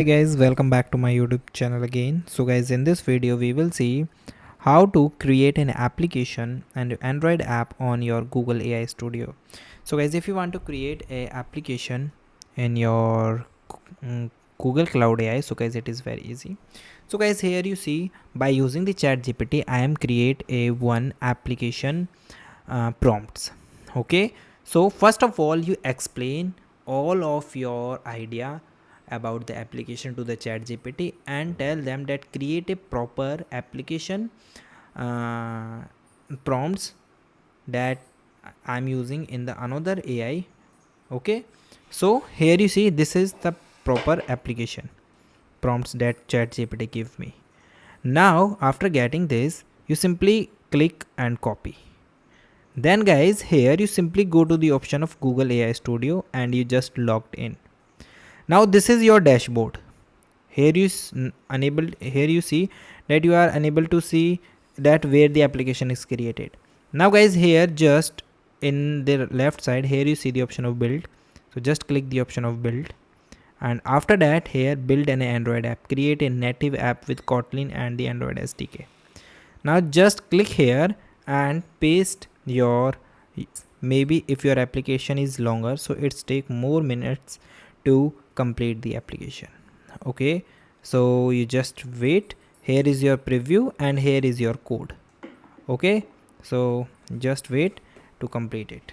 Hey guys, welcome back to my YouTube channel again. So guys, in this video we will see how to create an application and Android app on your Google AI Studio. So guys, if you want to create a application in your Google Cloud AI, so guys, it is very easy. So guys, here you see by using the chat GPT I am create a one application prompts. Okay, so first of all you explain all of your idea about the application to the chat GPT and tell them that create a proper application uh, prompts that I'm using in the another AI. Okay, so here you see this is the proper application prompts that chat GPT give me. Now after getting this you simply click and copy. Then guys, here you simply go to the option of Google AI Studio and you just logged in. Now this is your dashboard. Here you here you see that you are unable to see that where the application is created. Now guys, here just in the left side here you see the option of build. So just click the option of build, and after that here build an Android app, create a native app with Kotlin and the Android SDK. Now just click here and paste your, maybe if your application is longer so it's take more minutes to complete the application. Okay, so you just wait. Here is your preview and here is your code. Okay, so just wait to complete it.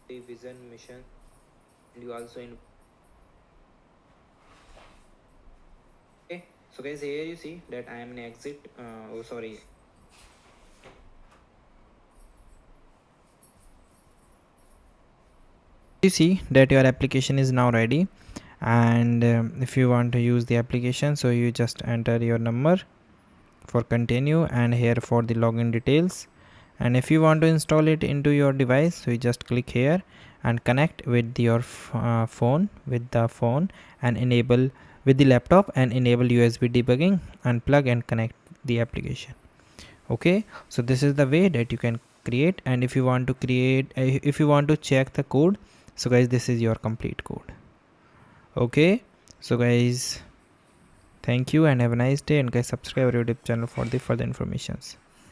The vision mission, and you also in. Okay, so guys, here you see that I am in exit. Oh sorry, you see that your application is now ready. And if you want to use the application, so you just enter your number for continue and here for the login details. And if you want to install it into your device, so you just click here and connect with your phone with the phone and enable with the laptop and enable USB debugging and plug and connect the application. Okay, so this is the way that you can create. And if you want to create if you want to check the code, so guys, this is your complete code. Okay, so guys, thank you and have a nice day, and guys subscribe our YouTube channel for the further informations.